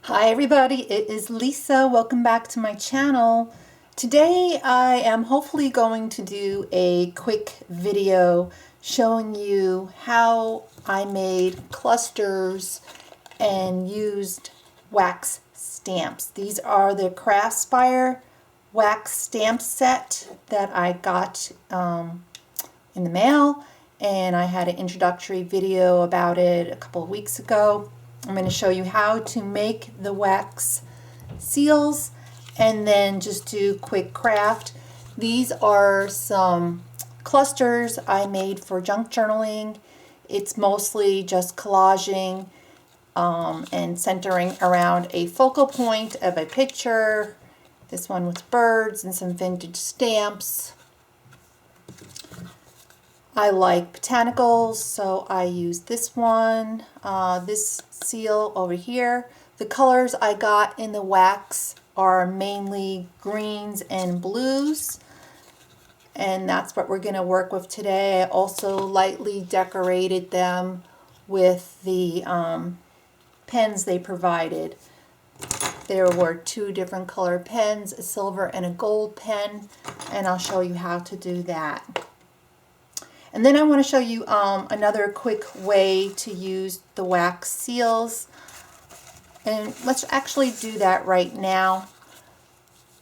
Hi everybody, it is Lisa. Welcome back to my channel. Today I am hopefully going to do a quick video showing you how I made clusters and used wax stamps. These are the Craftspire wax stamp set that I got in the mail, and I had an introductory video about it a couple of weeks ago. I'm going to show you how to make the wax seals and then just do quick craft. These are some clusters I made for junk journaling. It's mostly just collaging and centering around a focal point of a picture. This one with birds and some vintage stamps. I like botanicals, so I use this one, this seal over here. The colors I got in the wax are mainly greens and blues, and that's what we're going to work with today. I also lightly decorated them with the pens they provided. There were two different color pens, a silver and a gold pen, and I'll show you how to do that. And then I want to show you another quick way to use the wax seals. And let's actually do that right now.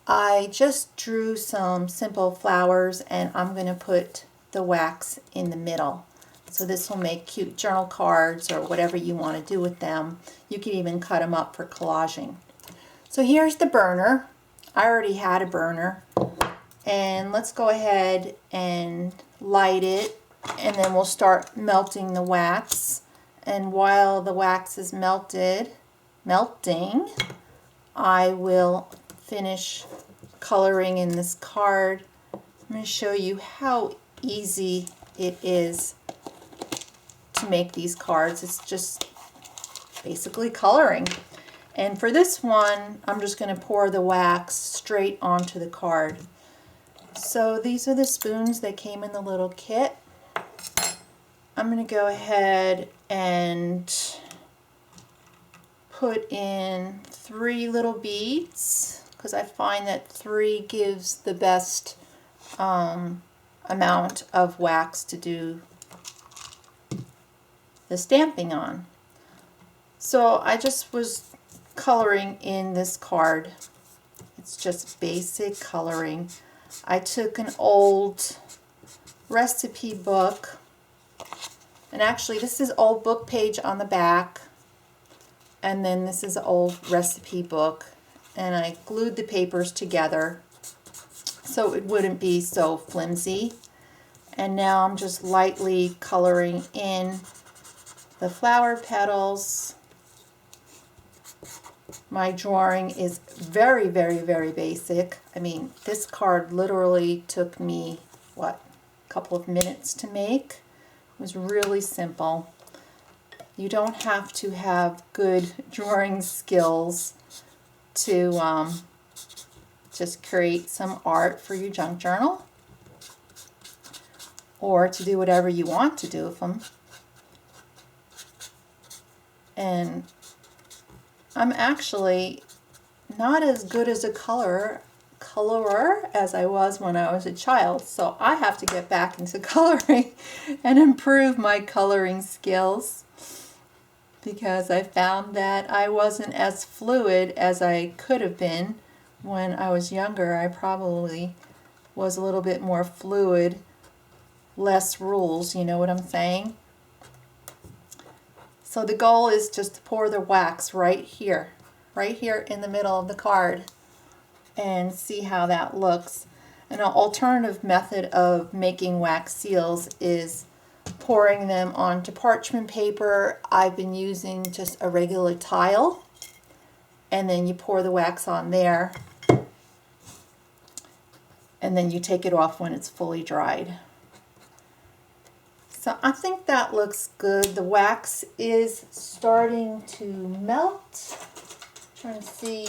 I just drew some simple flowers and I'm going to put the wax in the middle. So this will make cute journal cards or whatever you want to do with them. You can even cut them up for collaging. So here's the burner. I already had a burner. And let's go ahead and light it, and then we'll start melting the wax. And while the wax is melting, I will finish coloring in this card. I'm going to show you how easy it is to make these cards. It's just basically coloring. And for this one, I'm just going to pour the wax straight onto the card. So these are the spoons that came in the little kit. I'm going to go ahead and put in 3 little beads because I find that 3 gives the best amount of wax to do the stamping on. So I just was coloring in this card. It's just basic coloring. I took an old recipe book, and actually this is old book page on the back, and then this is an old recipe book, and I glued the papers together so it wouldn't be so flimsy. And now I'm just lightly coloring in the flower petals. My drawing is very, very, very basic. I mean, this card literally took me, what, a couple of minutes to make. It was really simple. You don't have to have good drawing skills to just create some art for your junk journal or to do whatever you want to do with them. And I'm actually not as good as a colorer as I was when I was a child, so I have to get back into coloring and improve my coloring skills, because I found that I wasn't as fluid as I could have been when I was younger. I probably was a little bit more fluid, less rules, you know what I'm saying? So the goal is just to pour the wax right here in the middle of the card, and see how that looks. An alternative method of making wax seals is pouring them onto parchment paper. I've been using just a regular tile, and then you pour the wax on there, and then you take it off when it's fully dried. So I think that looks good. The wax is starting to melt. I'm trying to see.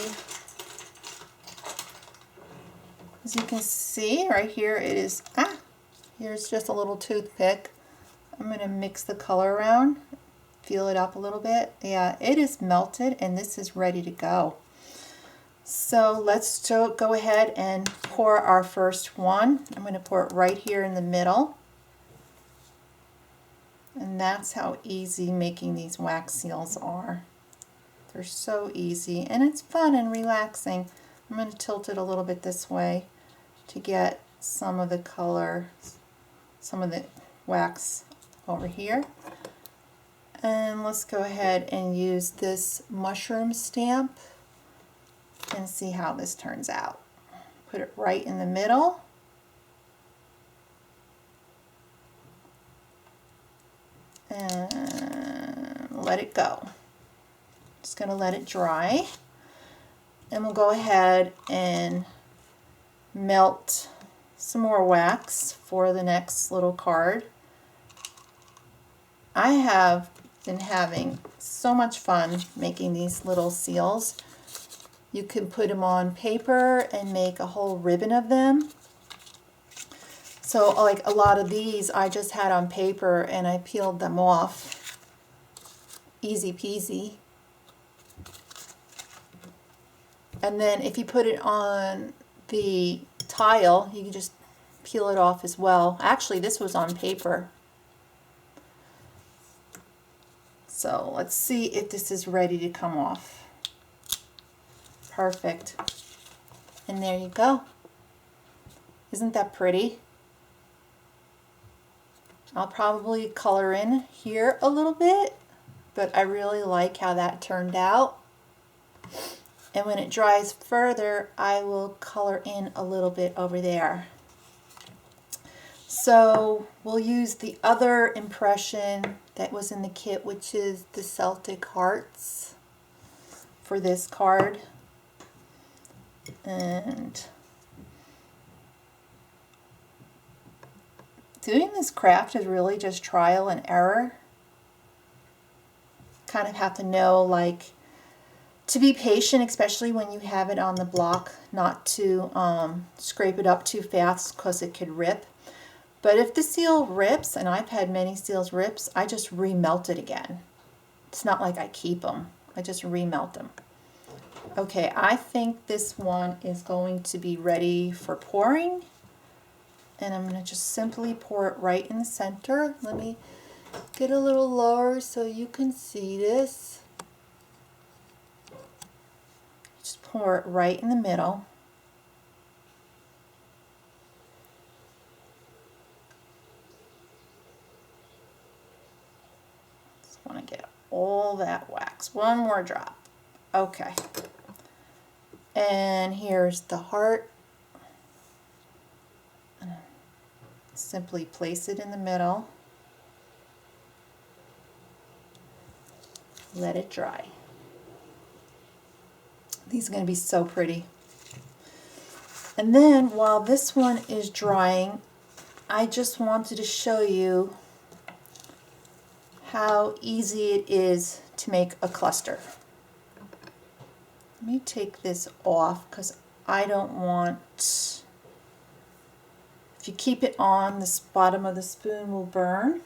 As you can see right here, it is, here's just a little toothpick. I'm going to mix the color around. feel it up a little bit. Yeah, it is melted and this is ready to go. So let's go ahead and pour our first one. I'm going to pour it right here in the middle. And that's how easy making these wax seals are. They're so easy and it's fun and relaxing. I'm going to tilt it a little bit this way to get some of the color, some of the wax over here. And let's go ahead and use this mushroom stamp and see how this turns out. Put it right in the middle. And let it go. Just going to let it dry. And we'll go ahead and melt some more wax for the next little card. I have been having so much fun making these little seals. You can put them on paper and make a whole ribbon of them. So like a lot of these I just had on paper and I peeled them off. Easy peasy. And then if you put it on the tile, you can just peel it off as well. Actually, this was on paper. So let's see if this is ready to come off. Perfect. And there you go. Isn't that pretty? I'll probably color in here a little bit, but I really like how that turned out. And when it dries further, I will color in a little bit over there. So we'll use the other impression that was in the kit, which is the Celtic Hearts, for this card. And doing this craft is really just trial and error. Kind of have to know, like, to be patient, especially when you have it on the block, not to scrape it up too fast because it could rip. But if the seal rips, and I've had many seals rips, I just remelt it again. It's not like I keep them. I just remelt them. Okay, I think this one is going to be ready for pouring. And I'm going to just simply pour it right in the center. Let me get a little lower so you can see this. Just pour it right in the middle. Just want to get all that wax. One more drop. Okay. And here's the heart. Simply place it in the middle. Let it dry. These are going to be so pretty. And then while this one is drying, I just wanted to show you how easy it is to make a cluster. Let me take this off because I don't want, if you keep it on, the bottom of the spoon will burn.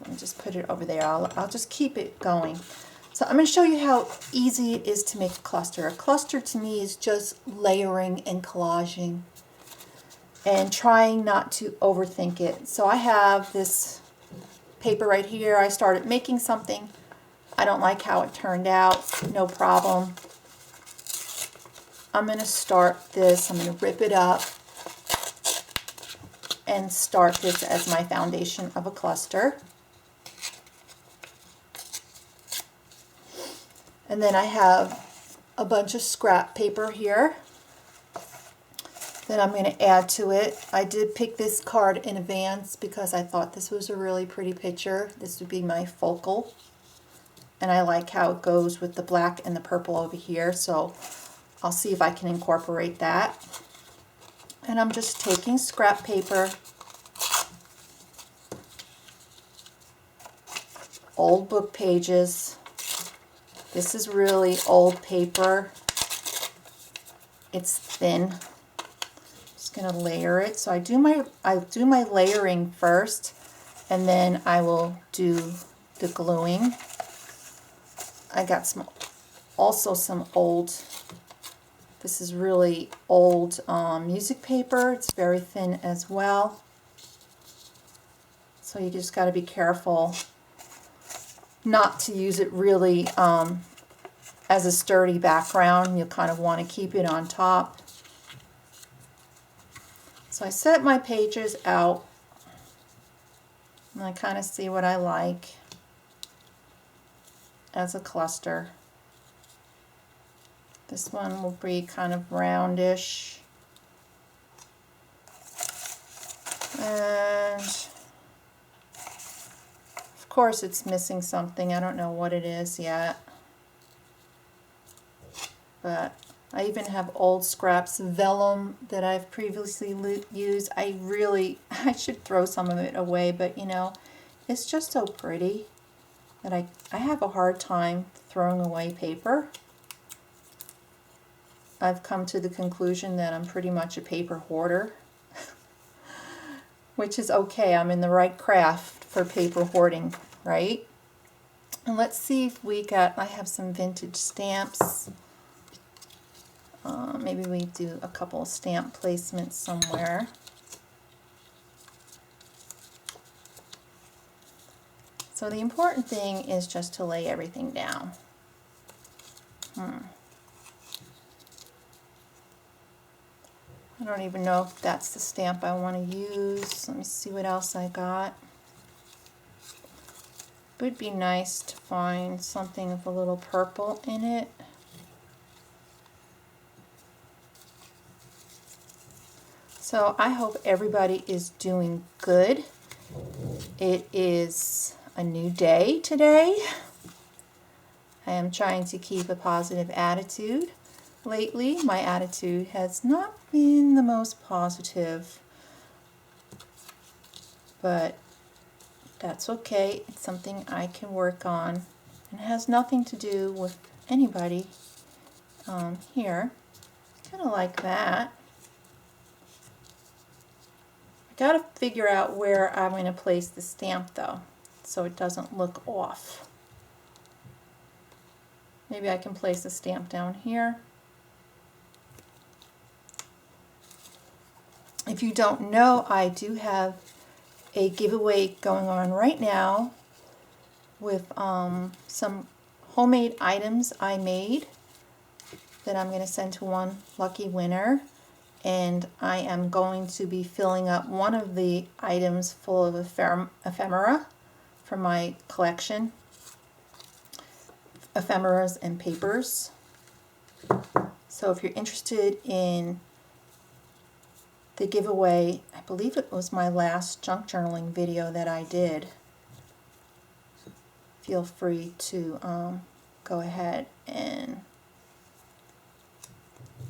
Let me just put it over there. I'll just keep it going. So I'm going to show you how easy it is to make a cluster. A cluster to me is just layering and collaging and trying not to overthink it. So I have this paper right here. I started making something. I don't like how it turned out. No problem. I'm going to start this. I'm going to rip it up and start this as my foundation of a cluster. And then I have a bunch of scrap paper here that I'm going to add to it. I did pick this card in advance because I thought this was a really pretty picture. This would be my focal. And I like how it goes with the black and the purple over here. So I'll see if I can incorporate that. And I'm just taking scrap paper, old book pages. This is really old paper. It's thin. Just gonna layer it. So I do my layering first, and then I will do the gluing. I got also some old, this is really old music paper. It's very thin as well. So you just got to be careful not to use it really as a sturdy background. You'll kind of want to keep it on top. So I set my pages out and I kind of see what I like as a cluster. This one will be kind of roundish. And of course it's missing something. I don't know what it is yet. But I even have old scraps of vellum that I've previously used. I should throw some of it away, but you know, it's just so pretty that I have a hard time throwing away paper. I've come to the conclusion that I'm pretty much a paper hoarder, which is okay. I'm in the right craft for paper hoarding, right? And let's see if I have some vintage stamps. Maybe we do a couple of stamp placements somewhere. So the important thing is just to lay everything down. I don't even know if that's the stamp I want to use. Let me see what else I got. It would be nice to find something with a little purple in it. So I hope everybody is doing good. It is a new day today. I am trying to keep a positive attitude. Lately, my attitude has not been the most positive, but that's okay. It's something I can work on, and it has nothing to do with anybody here. Kind of like that. I got to figure out where I'm going to place the stamp though, so it doesn't look off. Maybe I can place a stamp down here. If you don't know, I do have a giveaway going on right now with some homemade items I made that I'm going to send to one lucky winner. And I am going to be filling up one of the items full of ephemera from my collection. Ephemeras and papers. So if you're interested in the giveaway, I believe it was my last junk journaling video that I did. Feel free to go ahead and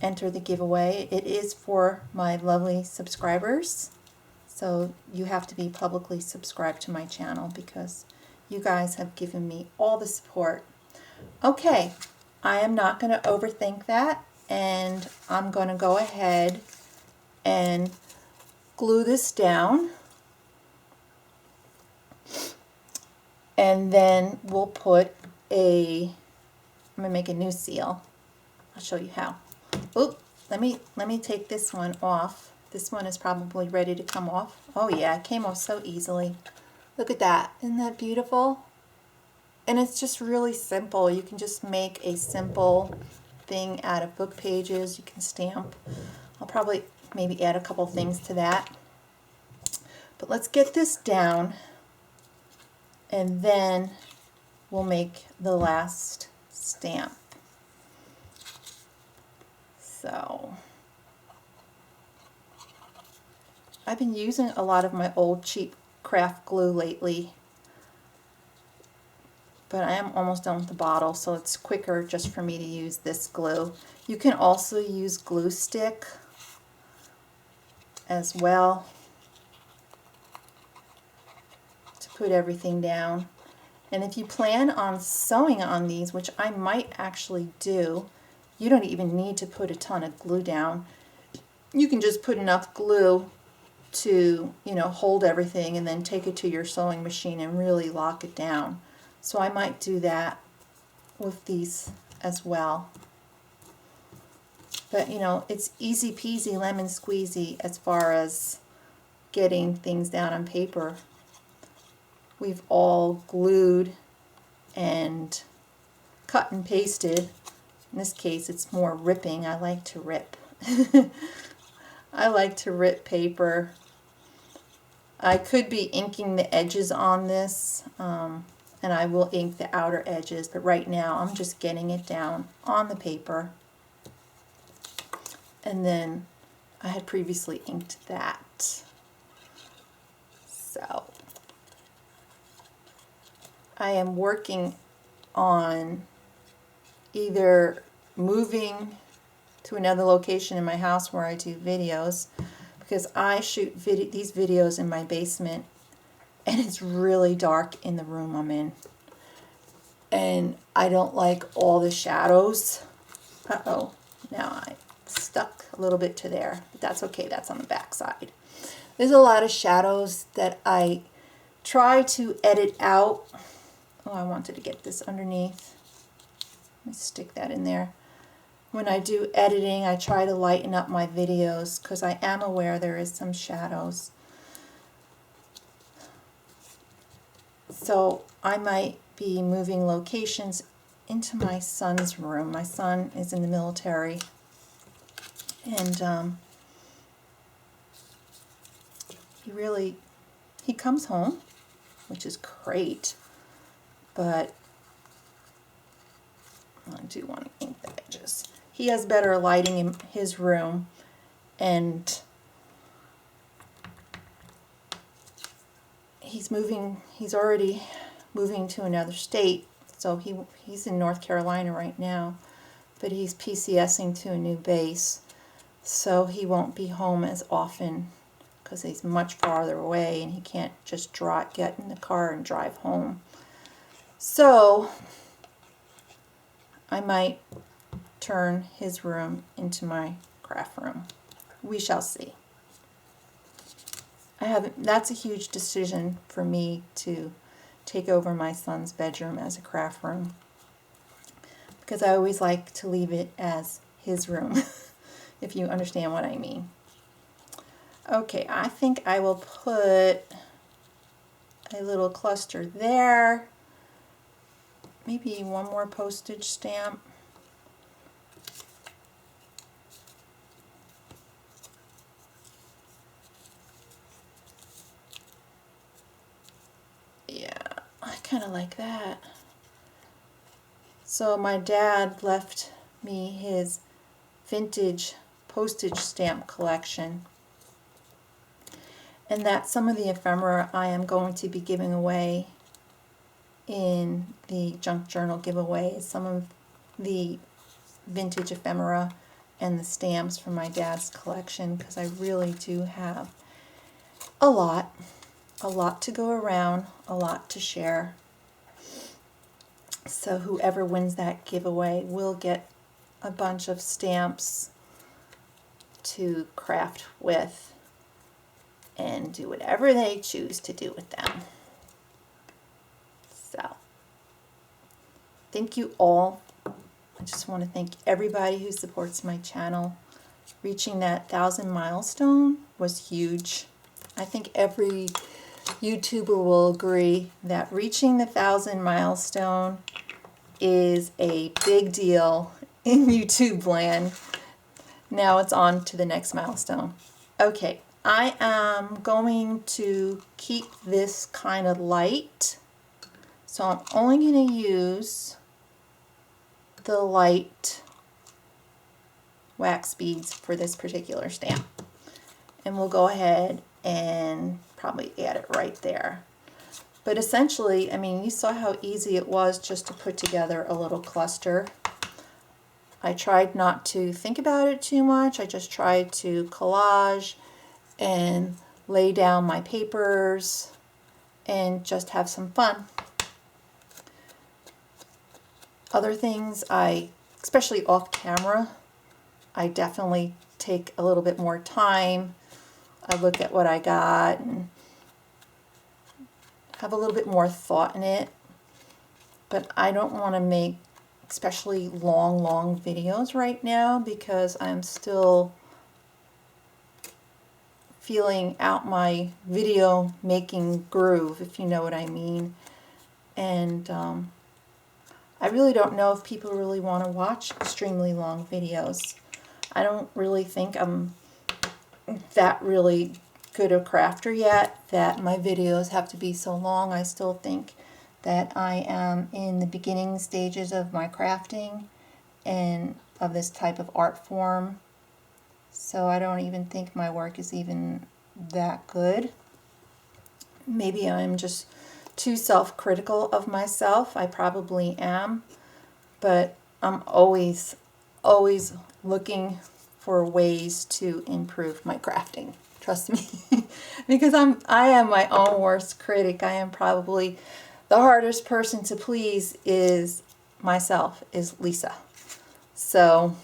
enter the giveaway. It is for my lovely subscribers, so you have to be publicly subscribed to my channel because you guys have given me all the support. Okay, I am not going to overthink that, and I'm going to go ahead and glue this down, and then we'll put I'm going to make a new seal. I'll show you how. Oop, let me take this one off. This one is probably ready to come off. Oh yeah, it came off so easily. Look at that. Isn't that beautiful? And it's just really simple. You can just make a simple thing out of book pages. You can stamp. I'll probably maybe add a couple things to that. But let's get this down, and then we'll make the last stamp. So I've been using a lot of my old cheap craft glue lately, but I am almost done with the bottle, so it's quicker just for me to use this glue. You can also use glue stick as well to put everything down. And if you plan on sewing on these, which I might actually do, you don't even need to put a ton of glue down. You can just put enough glue to, you know, hold everything and then take it to your sewing machine and really lock it down. So I might do that with these as well. But, you know, it's easy peasy lemon squeezy as far as getting things down on paper. We've all glued and cut and pasted. In this case, it's more ripping. I like to rip. I like to rip paper. I could be inking the edges on this, and I will ink the outer edges, but right now I'm just getting it down on the paper. And then I had previously inked that. So I am working on either moving to another location in my house where I do videos, because I shoot these videos in my basement and it's really dark in the room I'm in. And I don't like all the shadows. Uh-oh, now I stuck a little bit to there, but that's okay, that's on the back side. There's a lot of shadows that I try to edit out. Oh, I wanted to get this underneath. Let me stick that in there. When I do editing, I try to lighten up my videos because I am aware there is some shadows. So I might be moving locations into my son's room. My son is in the military, and he comes home, which is great, but I do want to ink the edges. He has better lighting in his room, and he's already moving to another state, so he's in North Carolina right now, but he's PCSing to a new base, so he won't be home as often because he's much farther away and he can't just get in the car and drive home. So I might turn his room into my craft room. We shall see. That's a huge decision for me to take over my son's bedroom as a craft room, because I always like to leave it as his room, if you understand what I mean. Okay, I think I will put a little cluster there. Maybe one more postage stamp. Yeah, I kind of like that. So my dad left me his vintage postage stamp collection, and that's some of the ephemera I am going to be giving away in the junk journal giveaway. Some of the vintage ephemera and the stamps from my dad's collection, because I really do have a lot to go around, a lot to share. So whoever wins that giveaway will get a bunch of stamps to craft with and do whatever they choose to do with them. So thank you all. I just want to thank everybody who supports my channel. Reaching that 1,000 milestone was huge. I think every YouTuber will agree that reaching the 1,000 milestone is a big deal in YouTube land. Now it's on to the next milestone. Okay, I am going to keep this kind of light, so I'm only going to use the light wax beads for this particular stamp, and we'll go ahead and probably add it right there. But essentially, I mean, you saw how easy it was just to put together a little cluster. I tried not to think about it too much. I just tried to collage and lay down my papers and just have some fun. Other things, especially off camera, I definitely take a little bit more time I look at what I got and have a little bit more thought in it. But I don't want to make especially long videos right now because I'm still feeling out my video making groove, if you know what I mean. And I really don't know if people really want to watch extremely long videos. I don't really think I'm that really good a crafter yet that my videos have to be so long. I still think that I am in the beginning stages of my crafting and of this type of art form. So I don't even think my work is even that good. Maybe I'm just too self-critical of myself. I probably am. But I'm always looking for ways to improve my crafting. Trust me. Because I am my own worst critic. I am probably the hardest person to please is myself, is Lisa. So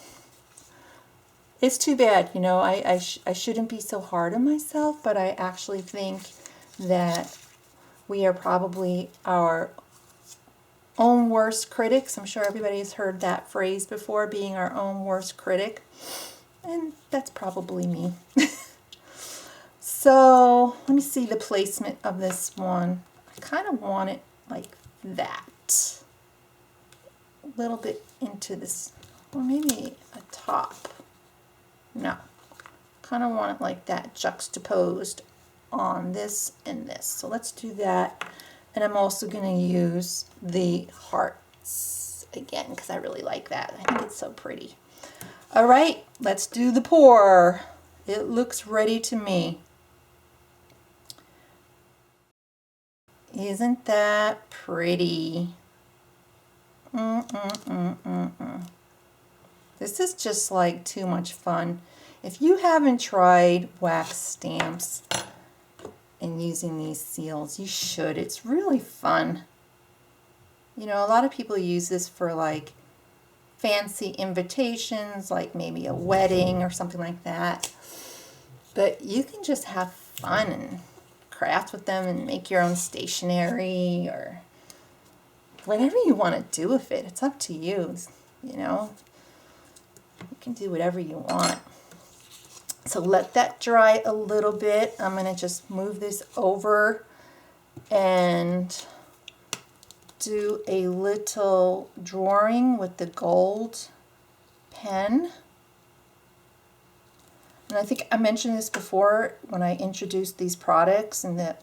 it's too bad, you know, I shouldn't be so hard on myself, but I actually think that we are probably our own worst critics. I'm sure everybody has heard that phrase before, being our own worst critic. And that's probably me. So let me see the placement of this one. I kind of want it like that. A little bit into this, or maybe a top. No, kind of want it like that, juxtaposed on this and this. So let's do that. And I'm also going to use the hearts again because I really like that. I think it's so pretty. All right, let's do the pour. It looks ready to me. Isn't that pretty? This is just like too much fun. If you haven't tried wax stamps and using these seals, you should. It's really fun. You know, a lot of people use this for like fancy invitations, like maybe a wedding or something like that. But you can just have fun and craft with them and make your own stationery or whatever you want to do with it. It's up to you, you know. You can do whatever you want. So let that dry a little bit. I'm going to just move this over and do a little drawing with the gold pen. And I think I mentioned this before when I introduced these products in the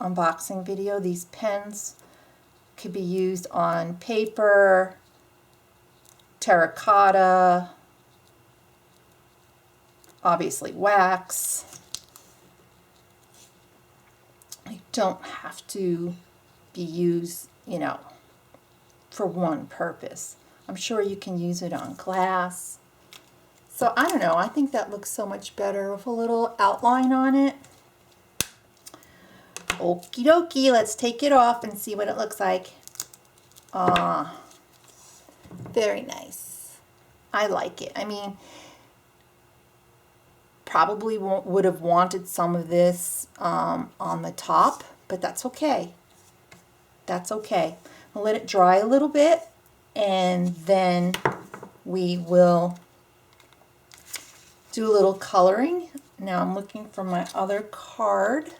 unboxing video. These pens could be used on paper, terracotta, obviously wax. They don't have to be used, you know, for one purpose. I'm sure you can use it on glass. So I don't know, I think that looks so much better with a little outline on it. Okie dokie, let's take it off and see what it looks like. Very nice. I like it. I mean, probably would have wanted some of this on the top, but that's okay. That's okay. I'll let it dry a little bit and then we will do a little coloring. Now I'm looking for my other card.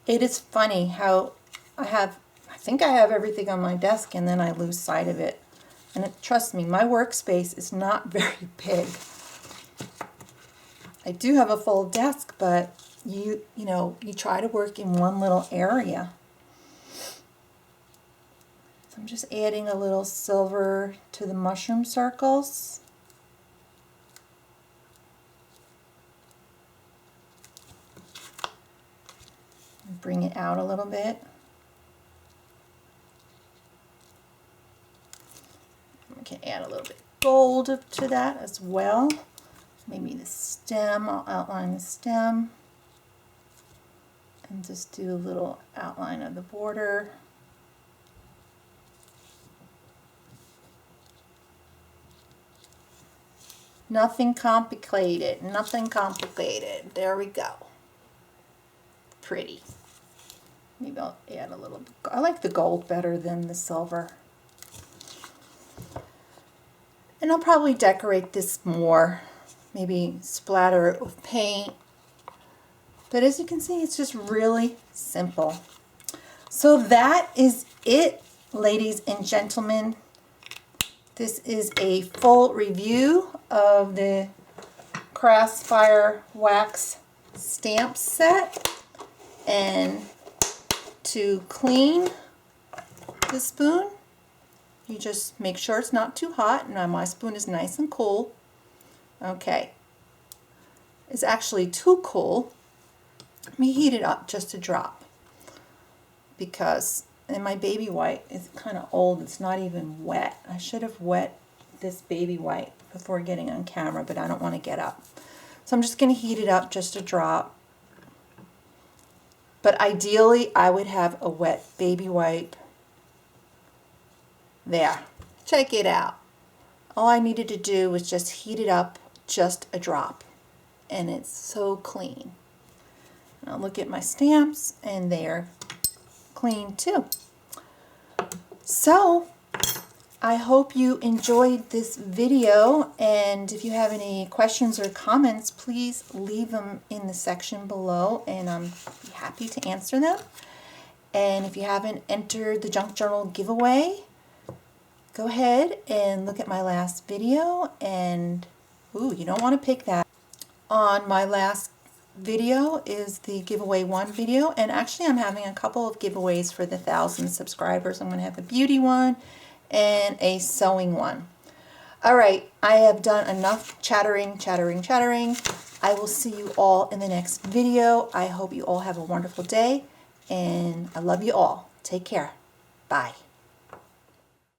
It is funny how I think I have everything on my desk and then I lose sight of it. And trust me, my workspace is not very big. I do have a full desk, but you know, you try to work in one little area. So I'm just adding a little silver to the mushroom circles. Bring it out a little bit. We can add a little bit of gold to that as well. Maybe the stem, I'll outline the stem. And just do a little outline of the border. Nothing complicated, nothing complicated. There we go. Pretty. Maybe I'll add a little bit. I like the gold better than the silver. And I'll probably decorate this more. Maybe splatter it with paint. But as you can see, it's just really simple. So that is it, ladies and gentlemen. This is a full review of the Crossfire wax stamp set. And to clean the spoon, you just make sure it's not too hot. Now my spoon is nice and cool. Okay. It's actually too cool. Let me heat it up just a drop. Because and my baby white is kind of old. It's not even wet. I should have wet this baby white before getting on camera, but I don't want to get up. So I'm just going to heat it up just a drop. But ideally, I would have a wet baby wipe. There. Check it out. All I needed to do was just heat it up just a drop. And it's so clean. Now look at my stamps, and they're clean too. So, I hope you enjoyed this video, and if you have any questions or comments, please leave them in the section below, and I'm happy to answer them. And if you haven't entered the Junk Journal giveaway, go ahead and look at my last video, and ooh, you don't want to pick that. On my last video is the giveaway 1 video, and actually I'm having a couple of giveaways for the 1,000 subscribers. I'm going to have a beauty one and a sewing one. Alright, I have done enough chattering. I will see you all in the next video. I hope you all have a wonderful day, and I love you all. Take care. Bye.